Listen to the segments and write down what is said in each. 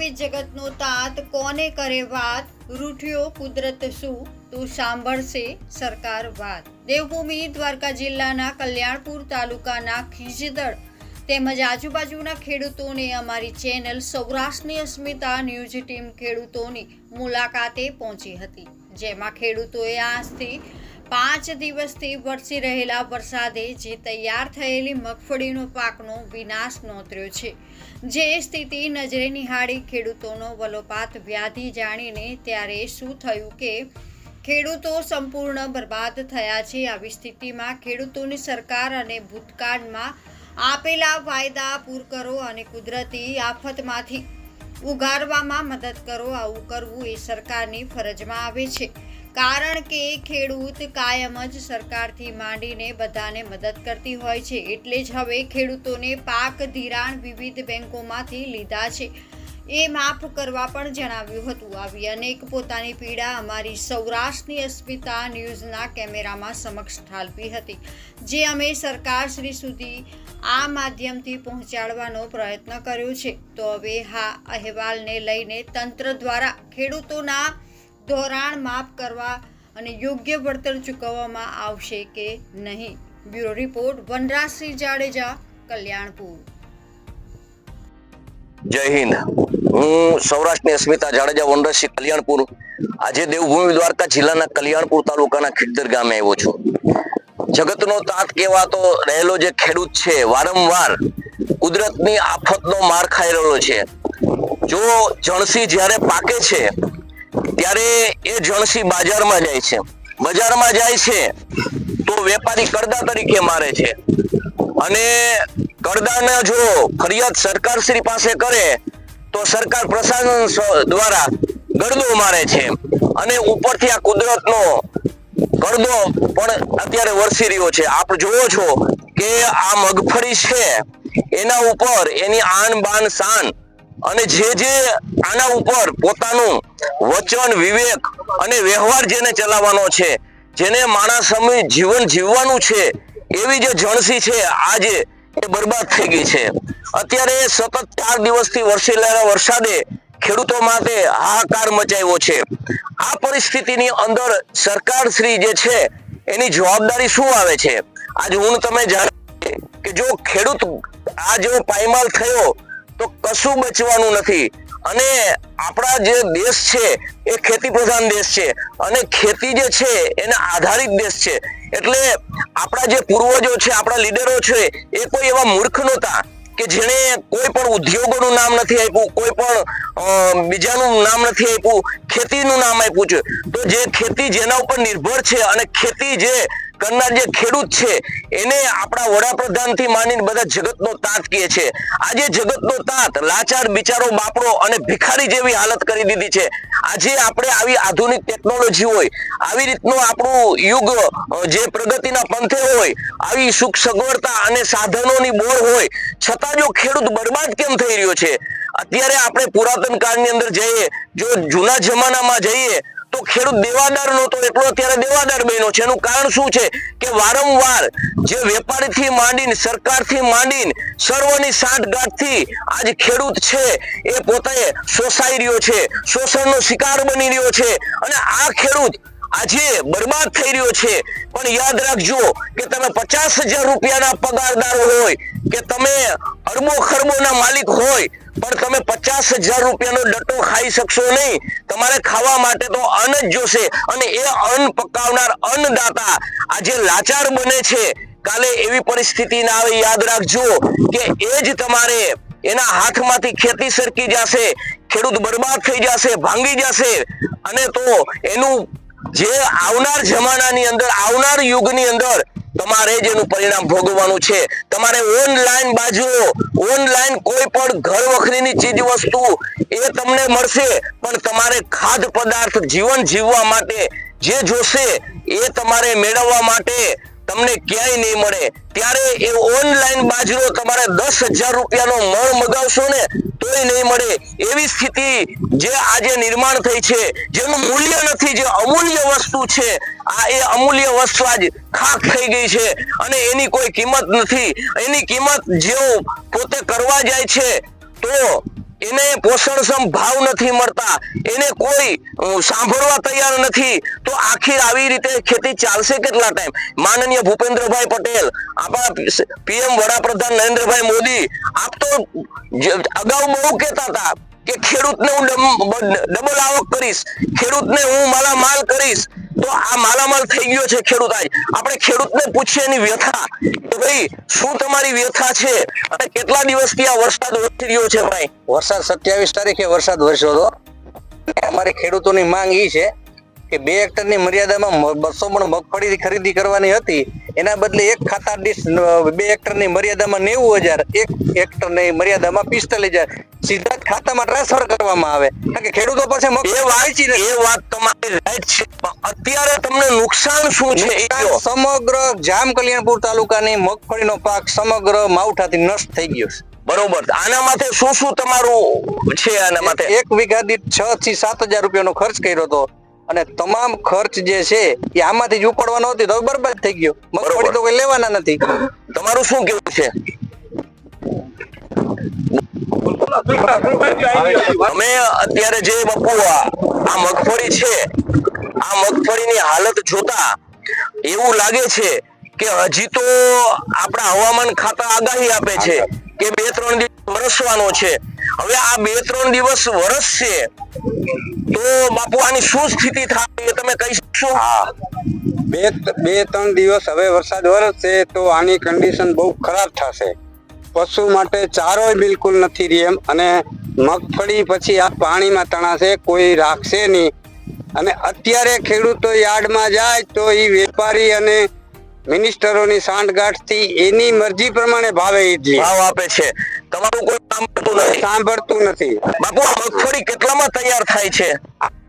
હવે જગતનો તાત કોને કરે વાત, રૂઠ્યો કુદરત શું તું સાંભળશે સરકાર વાત। દેવભૂમિ દ્વારકા જિલ્લાના કલ્યાણપુર તાલુકાના ખીજદડ તેમજ આજુબાજુના ખેડૂતોને અમારી ચેનલ સૌરાષ્ટ્રની અસ્મિતા ન્યૂઝ ટીમ ખેડૂતોની મુલાકાતે પહોંચી હતી, જેમાં ખેડૂતોએ આજથી 5 દિવસથી વરસી રહેલા વરસાદે જે તૈયાર થયેલી મગફળીનો પાકનો વિનાશ નોંધ્યો છે, જે સ્થિતિ નજરે નિહાળી ખેડૂતોનો વલોપાત વ્યાધિ જાણીને ત્યારે શું થયું કે ખેડૂતો સંપૂર્ણ બરબાદ થયા છે। આવી સ્થિતિમાં ખેડૂતોની સરકાર અને ભૂતકાળમાં આપેલા વાયદા પૂરા કરો અને કુદરતી આફતમાંથી ઉગારવામાં મદદ કરો। આવું કરવું એ સરકારની ફરજમાં આવે છે, કારણ કે ખેડૂત કાયમ જ સરકારથી માંડીને બધાને મદદ કરતી હોય છે। એટલે જ હવે ખેડૂતોને પાક ધિરાણ વિવિધ બેંકોમાંથી લીધા છે એ માફ કરવા પણ જણાવ્યું હતું। આવી અનેક પોતાની પીડા અમારી સૌરાષ્ટ્રની અસ્મિતા ન્યૂઝના કેમેરામાં સમક્ષ ઠાલવી હતી, જે અમે સરકારશ્રી સુધી આ માધ્યમથી પહોંચાડવાનો પ્રયત્ન કર્યો છે। તો હવે આ અહેવાલને લઈને તંત્ર દ્વારા ખેડૂતોના ધોરાણ માફ કરવા અને યોગ્ય વળતર ચૂકવવામાં આવશે કે નહીં। Bureau report Vanrajsinh Jadeja, Kalyanpur. જય હિન્દ। હું સૌરાષ્ટ્રની અસ્મિતા જાડેજા, વનરાજસિંહ, કલ્યાણપુર। આજે દેવભૂમિ દ્વારકા જિલ્લાના કલ્યાણપુર તાલુકાના ખીજદડ ગામે આવ્યો છું। જગતનો તાત કહેવાતો રહેલો જે ખેડૂત છે, વારંવાર કુદરતની આફતનો માર ખાઈ રહ્યો છે। જો જણસી જ્યારે પાકે છે ત્યારે એ જણસી બજારમાં જાય છે તો વેપારી કરદા તરીકે મારે છે, અને કરદાને જો ફરિયાદ સરકારશ્રી પાસે કરે તો સરકાર પ્રશાસન દ્વારા ગરદો મારે છે, અને ઉપરથી આ કુદરતનો ગરદો પણ અત્યારે વરસી રહ્યો છે। આપ જોવો છો કે આ મગફળી છે એના ઉપર એની આન બાન શાન અને જે આના ઉપર પોતાનું વચન, વિવેક અને વ્યવહાર જેને ચલાવવાનો છે, જેને માણસ જીવન જીવવાનું છે, એવી જે જણસી છે આજે એ બરબાદ થઈ ગઈ છે। અત્યારે સતત 4 દિવસથી વરસેલા વરસાદે ખેડૂતો માટે હાહાકાર મચાવ્યો છે। આ પરિસ્થિતિની અંદર સરકાર શ્રી જે છે એની જવાબદારી શું આવે છે? આજ હું તમે જાણો કે જો ખેડૂત આ જેવો પાયમાલ થયો તો કશું બચવાનું નથી, અને આપણા જે દેશ છે એ ખેતી પ્રધાન દેશ છે, અને ખેતી જે છે એને આધારિત દેશ છે। એટલે આપણા જે પૂર્વજો છે, આપણા લીડરો છે, એ કોઈ એવા મૂર્ખ નહોતા કે જેણે કોઈ પણ ઉદ્યોગોનું નામ નથી આપ્યું, કોઈ પણ બીજાનું નામ નથી આપ્યું, ખેતીનું નામ આપ્યું છે। તો જે ખેતી જેના ઉપર નિર્ભર છે અને ખેતી જે કરનાર જે ખેડૂત છે એને આપણા વડાપ્રધાનથી માંડીને બધા જગતનો તાત કહે છે। આજે જગતનો તાત લાચાર બિચારો બાપડો અને ભિખારી જેવી હાલત કરી દીધી છે। આજે આપણે આવી આધુનિક ટેકનોલોજી હોય, આવી રીતનું આપણું યુગ જે પ્રગતિના પંથે હોય, આવી સુખ સગવડતા અને સાધનોની બોર હોય, છતાં જો ખેડૂત બરબાદ કેમ થઈ રહ્યો છે? અત્યારે આપણે પુરાતન કાળની અંદર જઈએ, જો જૂના જમાનામાં જઈએ તો ખેડૂત દેવાદાર નહોતો, એટલો અત્યારે દેવાદાર બન્યો છે। એનું કારણ શું છે કે વારંવાર જે વેપારીથી માંડીને સરકારથી માંડીને સર્વની સાંઠગાંઠથી આજ ખેડૂત છે એ પોતે શોષાઈ રહ્યો છે, શોષણનો શિકાર બની રહ્યો છે, અને આ ખેડૂત આજે બરબાદ થઈ રહ્યો છે। પણ યાદ રાખજો કે તમે 50,000 રૂપિયાના પગારદાર હોય કે તમે અરબો ખરબોના માલિક હોય, પણ તમે 50,000 રૂપિયાનો ડટ્ટો ખાઈ શકશો નહીં। તમારે ખાવા માટે તો અન્ન જ જોશે, અને એ અન્ન પકાવનાર અન્નદાતા આજે લાચાર બને છે। કાલે એવી પરિસ્થિતિ ના આવે, યાદ રાખજો કે એ જ તમારે એના હાથમાંથી ખેતી સરકી જશે, ખેડૂત બરબાદ થઈ જશે, ભાંગી જશે, અને તો એનું જે આવનાર જમાનાની અંદર, આવનાર યુગની અંદર તમારે જ એનું પરિણામ ભોગવવાનું છે। તમારે ઓનલાઈન બાજુ, ઓનલાઈન કોઈ પણ ઘર વખરીની ચીજ વસ્તુ એ તમને મળશે, પણ તમારે ખાદ્ય પદાર્થ જીવન જીવવા માટે જે જોશે એ તમારે મેળવવા માટે તમને ક્યાંય નહીં મળે। ત્યારે એ ઓનલાઈન બાજરો તમારે 10,000 રૂપિયાનો મણ મગાવશો ને તોય નહીં મળે। એવી સ્થિતિ જે આજે નિર્માણ થઈ છે, જેનું મૂલ્ય નથી, જે અમૂલ્ય વસ્તુ છે, આ એ અમૂલ્ય વસ્તુ આજ ખાક થઈ ગઈ છે, અને એની કોઈ કિંમત નથી। એની કિંમત જેઓ પોતે કરવા જાય છે તો એને પોષણક્ષમ ભાવ નથી મળતા, એને કોઈ સાંભળવા તૈયાર નથી, તો આખી આવી રીતે ખેતી ચાલશે કેટલા ટાઈમ? માનનીય ભૂપેન્દ્રભાઈ પટેલ, આપણા પીએમ વડાપ્રધાન નરેન્દ્રભાઈ મોદી, આપ તો અગાઉ બહુ કહેતા હતા કે ખેડૂતને હું ડબલ આવક કરીશ, ખેડૂતને હું માલામાલ કરીશ. તો આ માલામાલ થઈ ગયો છે ખેડૂત. આજ આપણે ખેડૂતને પૂછીએ એની વ્યથા કે ભાઈ શું તમારી વ્યથા છે અને કેટલા દિવસથી આ વરસાદ વરસી રહ્યો છે? ભાઈ, વરસાદ 27 તારીખે વરસાદ વરસ્યો હતો. અમારી ખેડૂતોની માંગ એ છે કે 2 હેક્ટરની મર્યાદામાં 200 મણ મગફળી ખરીદી કરવાની હતી, એના બદલે એક ખાતા દીઠ 2 હેક્ટરની મર્યાદામાં 90,000, 1 હેક્ટરની મર્યાદામાં 45,000 સીધા જ ખાતામાં ટ્રાન્સફર કરવામાં આવે, કારણ કે ખેડૂતો પાસે એ વાત તમારી રાઈટ છે. અત્યારે તમને નુકસાન શું છે એ કહો. સમગ્ર જામ કલ્યાણપુર તાલુકાની મગફળીનો પાક સમગ્ર માવઠાથી નષ્ટ થઈ ગયો છે. બરોબર. આના માટે શું શું તમારું છે? આના માટે 1 વીઘા દીઠ 6 થી 7,000 રૂપિયાનો ખર્ચ કર્યો હતો, અને તમામ ખર્ચ જે છે એ આમાંથી જ ઉપાડવાનો હતો, તો બરબાદ થઈ ગયો. મગફળી તો કોઈ લેવાના નથી. તમારું શું કેવું છે? અમે અત્યારે જે બાપુ આ મગફળી છે, આ મગફળીની હાલત જોતા એવું લાગે છે કે હજી તો આપણા હવામાન ખાતા આગાહી આપે છે કે 2-3 દિવસ વરસવાનો છે. હવે આ 2-3 દિવસ વરસશે તો બાપુ આની શું સ્થિતિ થાય એ તમે કહી શકશો? હા, 2-3 દિવસ હવે વરસાદ વરસશે તો આની કન્ડિશન બહુ ખરાબ થશે. પશુ માટે ચારો બિલકુલ નથી રહી એમ, અને મગફળી પછી આ પાણીમાં તણાશે, કોઈ રાખશે નહીં. અને અત્યારે ખેડૂતો યાર્ડમાં જાય તો એ વેપારી અને મિનિસ્ટરોની સાંઠગાંઠથી એની મરજી પ્રમાણે ભાવ આપે છે. તમારું કોઈ સાંભળતું નથી. બાપુ આ મગફળી કેટલામાં તૈયાર થાય છે?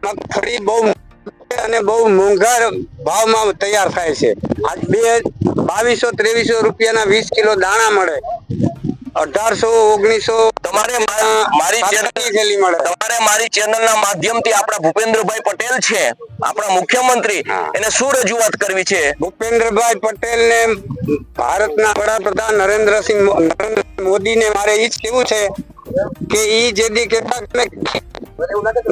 મગફળી બહુ અને બહુ મોંઘા ભાવમાં તૈયાર થાય છે. આજ 2200-2300 રૂપિયાના 20 કિલો દાણા મળે, 1800-1900 તમારે મારી ચેનલના માધ્યમથી આપણા ભૂપેન્દ્રભાઈ પટેલ છે, આપણા મુખ્યમંત્રી, એને શું રજૂઆત કરવી છે? ભૂપેન્દ્રભાઈ પટેલને, ભારતના વડાપ્રધાન નરેન્દ્ર મોદીને મારે એ જ કેવું છે કે ઈ જેદી કહેતા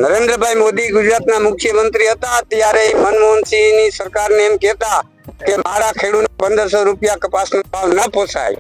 નરેન્દ્રભાઈ મોદી ગુજરાતના મુખ્યમંત્રી હતા ત્યારે મનમોહનસિંહની સરકારને એમ કહેતા કે મારા ખેડૂતને 1500 રૂપિયા કપાસનો ભાવ ન પોસાય.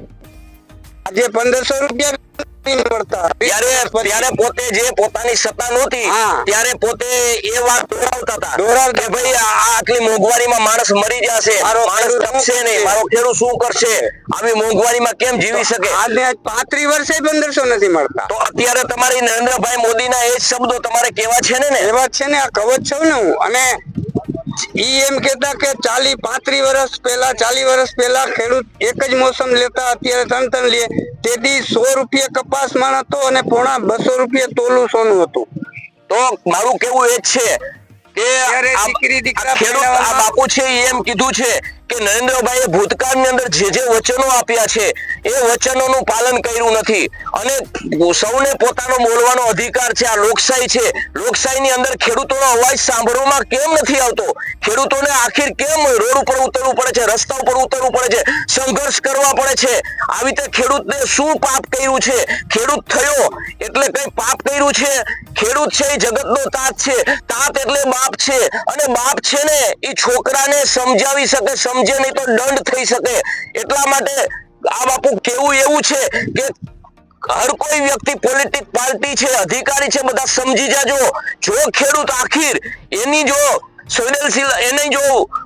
આજે 1500 રૂપિયા મળતા. ત્યારે પોતે જે પોતાની સત્તા નહોતી ત્યારે પોતે એ વાત દોહરાવતા હતા કે ભાઈ આટલી મોંઘવારીમાં માણસ મરી જશે, માણસ ટકશે નહીં, મારો ખેડૂત શું કરશે, આવી મોંઘવારીમાં કેમ જીવી શકે? આજે 35 વર્ષે 1500 નથી મળતા. તો અત્યારે તમારી નરેન્દ્રભાઈ મોદીના એ જ શબ્દો તમારે કેવા છે ને? એવા છે ને, આ કવચ છું ને હું. અને ઈ એમ કેતા કે 40 વર્ષ પહેલા ખેડૂત એક જ મોસમ લેતા, અત્યારે 3 લે. તેથી 100 રૂપિયા કપાસ માં હતો અને 200 રૂપિયા તોલું સોનું હતું. તો મારું કેવું એ જ છે કે ખેડૂત આ બાપુ છે એમ કીધું છે કે નરેન્દ્રભાઈએ ભૂતકાળની અંદર જે વચનો આપ્યા છે એ વચનોનું પાલન કર્યું નથી, અને સૌને પોતાનો બોલવાનો અધિકાર છે. આ લોકશાહી છે, લોકશાહીની અંદર ખેડૂતોનો અવાજ સાંભળવામાં કેમ નથી આવતો? ખેડૂતોને આખિર કેમ રોડ ઉપર ઉતરવું પડે છે, રસ્તા ઉપર ઉતરવું પડે છે, સંઘર્ષ કરવા પડે છે? આવી રીતે ખેડૂતને શું પાપ કર્યું છે? ખેડૂત થયો એટલે કઈ પાપ કર્યું છે? ખેડૂત છે એ જગતનો તાત છે, તાત એટલે બાપ છે, અને બાપ છે ને એ છોકરાને સમજાવી શકે, સમજે નહીં તો દંડ થઈ શકે. એટલા માટે આ બાપુ કેવું એવું છે કે હર કોઈ વ્યક્તિ, પોલિટિક પાર્ટી છે, અધિકારી છે, બધા સમજી જાજો. જો ખેડૂત આખિર એની જો સંવેદનશીલ એને જો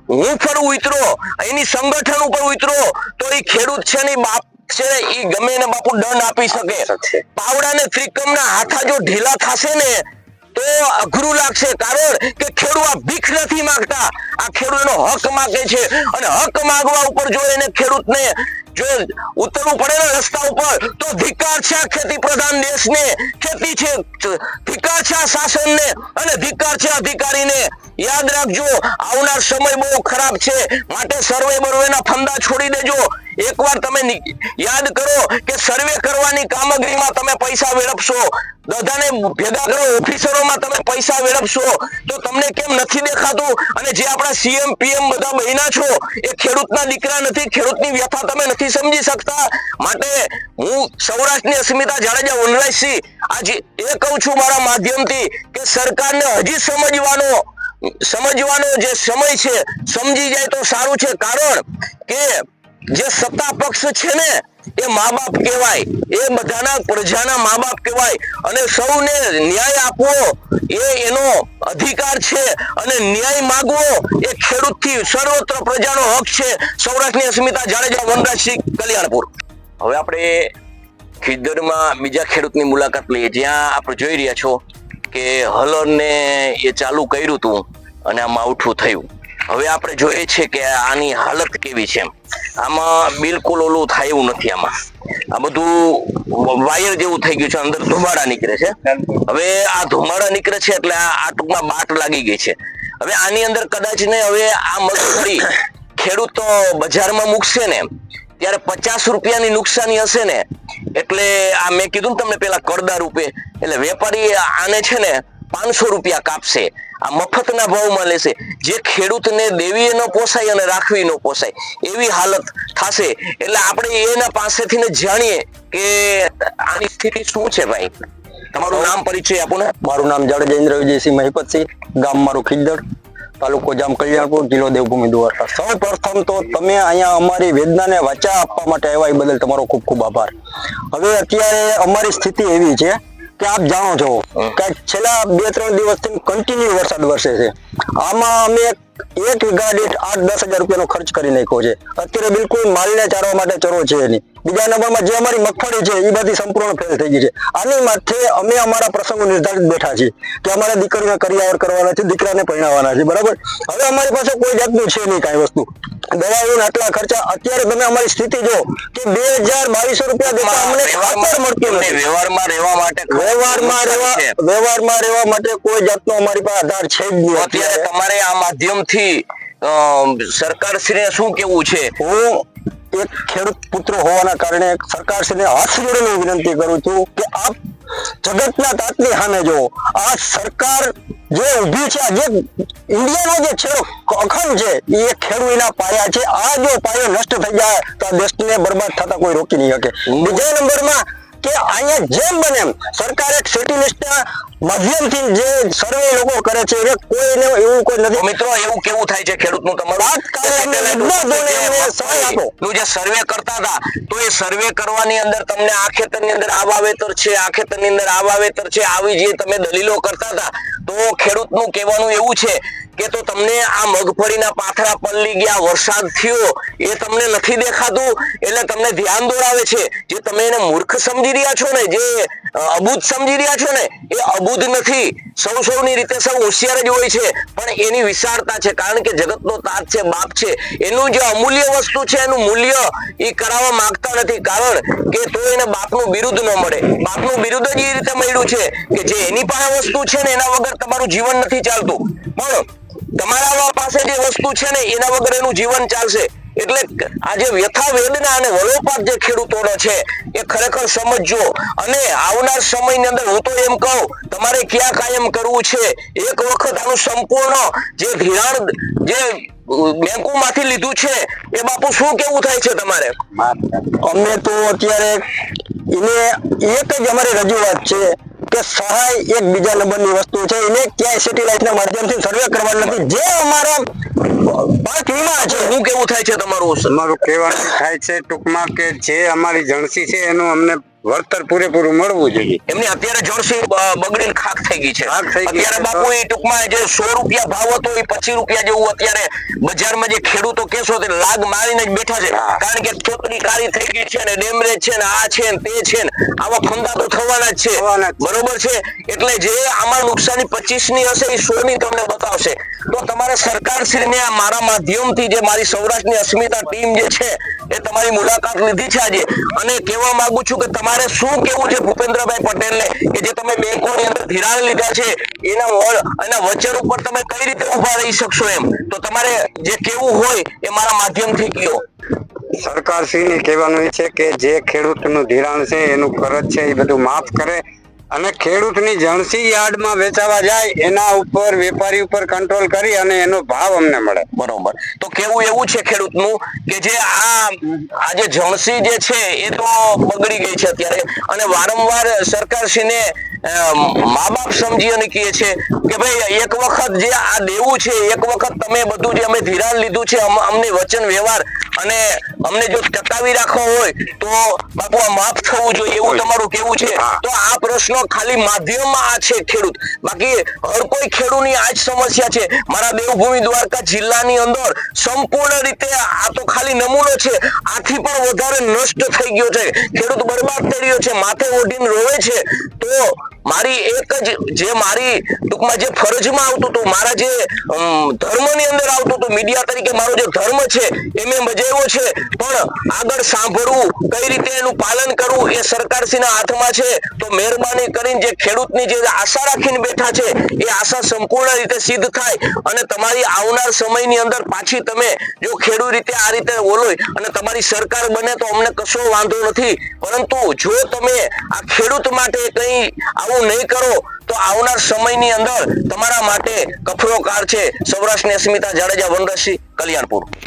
હું ફર ઉતરો, એની સંગઠન ઉપર ઉતરો, તો એ ખેડૂત છે ને બાપ છે, એ ગમે એને બાપુ દંડ આપી શકે. પાવડાને ત્રિકમના હાથા જો ઢીલા થશે ને તો અઘરું લાગશે, કારણ કે ખેડૂત ભીખ નથી માંગતા, આ ખેડૂતનો હક માંગે છે. અને હક માંગવા ઉપર જો એને ખેડૂતને જો ઉતરવું પડે ને રસ્તા ઉપર, તો ધિક્કાર છે આ ખેતી પ્રધાન દેશને. ખેતી છે, ધિક્કાર છે આ શાસનને, અને ધિક્કાર છે અધિકારીને. યાદ રાખજો, આવનાર સમય બહુ ખરાબ છે, માટે સર્વે બર્વેના ફંદા છોડી દેજો. એકવાર તમે યાદ કરો કે સર્વે કરવાની કામગીરીમાં તમે પૈસા વેડફશો, બધાને ભેગા કરો ઓફિસરોમાં તમે પૈસા વેડફશો, તો તમને કેમ નથી દેખાતું? અને જે આપણા સીએમ પીએમ બધા બન્યા છો એ ખેડૂતના દીકરા નથી, ખેડૂતની વ્યથા તમે નથી સમજી શકતા. માટે હું સૌરાષ્ટ્રની અસ્મિતા જાડેજા વનરાજસિંહ આજે એ કહું છું મારા માધ્યમથી કે સરકારને હજી સમજવાનો જે સમય છે, સમજી જાય તો સારું છે. કારણ કે જે સત્તા પક્ષ છે ને એ મા બાપ કહેવાય, એ બધાના પ્રજાના મા બાપ કહેવાય, અને સૌને ન્યાય આપવો એ એનો અધિકાર છે, અને ન્યાય માંગવો એ ખેડૂતથી સર્વત્ર પ્રજાનો હક છે. સૌરાષ્ટ્રની અસ્મિતા જાડેજા વનરાજસિંહ, કલ્યાણપુર. હવે આપણે ખીજદરમાં બીજા ખેડૂતની મુલાકાત લઈએ, જ્યાં આપણે જોઈ રહ્યા છો કે હલરને એ ચાલુ કર્યું હતું અને આ માવઠું થયું. હવે આપણે જોઈએ છે કે આની હાલત કેવી છે. આમાં બિલકુલ ઓલું થાય એવું નથી. આમાં આ બધું વાયર જેવું થઈ ગયું છે, અંદર ધુમાડા નીકળે છે. હવે આ ધુમાડા નીકળે છે એટલે આ ટૂંકમાં બાટ લાગી ગઈ છે. હવે આની અંદર કદાચ ને હવે આ મગફળી ખેડૂતો બજારમાં મૂકશે ને ત્યારે 50 રૂપિયાની નુકસાની હશે ને, એટલે આ મેં કીધું ને તમને પેલા કરદા રૂપે, એટલે વેપારી આને છે ને 500 રૂપિયા કાપશે, આ મફતના ભાવમાં લેશે. જે ખેડૂતને દેવી ન પોસાય અને રાખવી ન પોસાય એવી હાલત થશે. એટલે આપણે એના પાસેથી ને જાણીએ કે આની સ્થિતિ શું છે. ભાઈ, તમારું નામ પરિચય આપો ને. મારું નામ જાડેજા ઇન્દ્ર વિજયસિંહ મહિપતસિંહ, ગામ મારું ખીજદર, તાલુકો જામ કલ્યાણપુર, જિલ્લો દેવભૂમિ દ્વારકા. સૌ પ્રથમ તો તમે અહીંયા અમારી વેદનાને વાચા આપવા માટે આવ્યા એ બદલ તમારો ખૂબ ખૂબ આભાર. હવે અત્યારે અમારી સ્થિતિ એવી છે કે આપ જાણો છો કે છેલ્લા 2-3 દિવસથી કન્ટિન્યુ વરસાદ વરસે છે. આમાં અમે એક વીઘા દીઠ 8-10 હજાર રૂપિયાનો ખર્ચ કરી નાખ્યો છે. અત્યારે બિલકુલ માલને ચારવા માટે ચરો છે નહીં. બીજા નંબરમાં જે અમારી મગફળી છે એ બધી સંપૂર્ણ ફેલ થઈ ગઈ છે. આની માથે અમે અમારા પ્રસંગો નિર્ધારિત બેઠા છીએ કે અમારે દીકરીને કરિયાવર કરવાના છે, દીકરાને પરણાવવાના છે, બરાબર. હવે અમારી પાસે કોઈ જાતનું છે નહીં કાંઈ વસ્તુ. દવાઓના આટલા ખર્ચા, અત્યારે તમે અમારી સ્થિતિ જો કે 2200 રૂપિયા દેતા અમને ખાતર મળતું નથી. વ્યવહારમાં રહેવા માટે કોઈ જાતનો અમારી પાસે આધાર છે જ નહીં. અત્યારે તમારે આ માધ્યમથી સરકારશ્રીને શું કેવું છે? હું એક ખેડૂત પુત્ર હોવાના કારણે સરકારશ્રીને હાથ જોડીને વિનંતી કરું છું કે આપ જગતના તાતની સામે જો આ સરકાર જે ઊભી છે, જે ઇન્ડિયાનો જે છેડો અખંડ છે એ ખેડૂતના પાયા છે. આ જો પાયો નષ્ટ થઈ જાય તો આ દેશને બરબાદ થતા કોઈ રોકી નહીં શકે. બીજા નંબરમાં કે અહીંયા જેમ બને એમ સરકાર એક સેટિલિસ્ટના માધ્યમથી જે સર્વે લોકો કરે છે એ કોઈને એવું કોઈ નથી. મિત્રો, એવું કેવું થાય છે ખેડૂતનું તમારું જે સર્વે કરતા હતા તો એ સર્વે કરવાની અંદર તમને આ ખેતરની અંદર આ વાવેતર છે, આ ખેતરની અંદર આ વાવેતર છે, આવી જે તમે દલીલો કરતા હતા, તો ખેડૂતનું કહેવાનું એવું છે કે તો તમને આ મગફળીના પાથરા પલળી ગયા, વરસાદ થયો એ તમને નથી દેખાતું, એટલે તમને ધ્યાન દોરાવે છે. જે તમે એને મૂર્ખ સમજી રહ્યા છો ને, જે અબૂધ સમજી રહ્યા છો ને, એ અબૂધ નથી. સૌની રીતે સૌ હોશિયાર જ હોય છે, પણ એની વિશાળતા છે. કારણ કે જગતનો તાત છે, બાપ છે, એનું જે અમૂલ્ય વસ્તુ છે એનું મૂલ્ય એ કરાવવા માંગતા નથી. કારણ કે તો એને બાપનું બિરુદ ન મળે. બાપનું બિરુદ જ એ રીતે મળ્યું છે કે જે એની પાસે વસ્તુ છે ને એના વગર તમારું જીવન નથી ચાલતું, પણ તમારા પાસે જે વસ્તુ છે ને એના વગર એનું જીવન ચાલશે. એટલે આ જે વ્યથા વેદના અને વલોપાત જે ખેડૂતોનો છે એ ખરેખર સમજજો. અને આવનાર સમયની અંદર હું તો એમ કહું, તમારે ક્યાં કાયમ કરવું છે, એક વખત આનું સંપૂર્ણ જે ધિરાણ જે બેંકોમાંથી લીધું છે એ બાપુ શું કેવું થાય છે તમારે? અમે તો અત્યારે એને એક જ અમારી રજૂઆત છે કે સહાય એક બીજા નંબરની વસ્તુ છે. એને ક્યાંય સેટેલાઇટના માધ્યમથી સર્વે કરવાનું નથી. જે અમારા પાક વીમા છે, શું કેવું થાય છે તમારું? અમારું કહેવાનું થાય છે ટૂંકમાં કે જે અમારી જણસી છે એનું અમને વળતર પૂરેપૂરું મળવું જોઈએ. એમની અત્યારે જણસી બગડીને ખાક થઈ ગઈ છે. અત્યારે બાપુ એ ટૂંકમાં જે 100 રૂપિયા ભાવ હતો એ 25 રૂપિયા જેવું અત્યારે બજારમાં જે ખેડૂતો કેસો તે લાગ મારીને જ બેઠા છે. કારણ કે ચોતરી કાળી થઈ ગઈ છે ને, ડેમરેજ છે ને, આ છે ને તે છે ને, આવા ફંદા તો થવાના જ છે, બરોબર છે. એટલે જે આમાં નુકસાની 25 ની હશે એ 100 ની તમને બતાવશે. તો તમારે સરકારશ્રીને મારા માધ્યમથી જે મારી સૌરાષ્ટ્રની અસ્મિતા ટીમ જે છે એ તમારી મુલાકાત લીધી છે આજે, અને કહેવા માંગુ છું કે તમારે શું કેવું છે ભૂપેન્દ્રભાઈ પટેલને કે જે તમે બેંકોની અંદર ધિરાણ લીધા છે એના વચન ઉપર તમે કઈ રીતે ઉભા રહી શકશો એમ? તો તમારે જે કેવું હોય એ મારા માધ્યમથી કહો. સરકારશ્રીને કહેવાનું એ છે કે જે ખેડૂતનું ધિરાણ છે એનું કરજ છે એ બધું માફ કરે અને ખેડૂતની જણસી યાર્ડમાં વેચાવા જાય એના ઉપર વેપારી ઉપર કંટ્રોલ કરી અને એનો ભાવ અમને મળે. બરોબર. તો કેવું એવું છે ખેડૂતનું કે જે આ જે જણસી જે છે એ તો બગડી ગઈ છે અત્યારે અને વારંવાર સરકારશ્રીને મા બાપ સમજી અને કહે છે કે ભાઈ એક વખત જે આ દેવું છે એક વખત તમે બધું જે અમે ધિરાણ લીધું છે અમને વચન વ્યવહાર અને અમને જો ટકાવી રાખવો હોય તો બાપુ આ માફ થવું જોઈએ એવું તમારું કેવું છે. તો આ પ્રશ્નો ખાલી માધ્યમમાં આ છે ખેડૂત, બાકી હર કોઈ ખેડૂતની આ જ સમસ્યા છે. મારા દેવભૂમિ દ્વારકા જિલ્લાની અંદર સંપૂર્ણ રીતે આ તો ખાલી નમૂનો છે, આથી પણ વધારે નષ્ટ થઈ ગયો છે. ખેડૂત બરબાદ થઈ રહ્યો છે, માથે ઓઢીને રોવે છે. તો મારી એક જ જે મારી ટૂંકમાં જે ફરજમાં આવતું હતું, મારા જે ધર્મની અંદર આવતું હતું, મીડિયા તરીકે મારો જે ધર્મ છે એ મેં બજાવ્યો છે, પણ આગળ સાંભળવું કઈ રીતે એનું પાલન કરવું એ સરકારશ્રીના હાથમાં છે. તો મહેરબાની કરીને જે ખેડૂતની જે આશા રાખીને બેઠા છે એ આશા સંપૂર્ણ રીતે સિદ્ધ થાય અને તમારી આવનાર સમયની અંદર પાછી તમે જો ખેડૂત રીતે આ રીતે બોલો અને તમારી સરકાર બને તો અમને કશો વાંધો નથી, પરંતુ જો તમે આ ખેડૂત માટે કંઈ આવું નહીં કરો તો આવનાર સમયની અંદર તમારા માટે કફરો કાર છે. સૌરાષ્ટ્રની અસ્મિતા જાડેજા, વનરસિંહ, કલ્યાણપુર.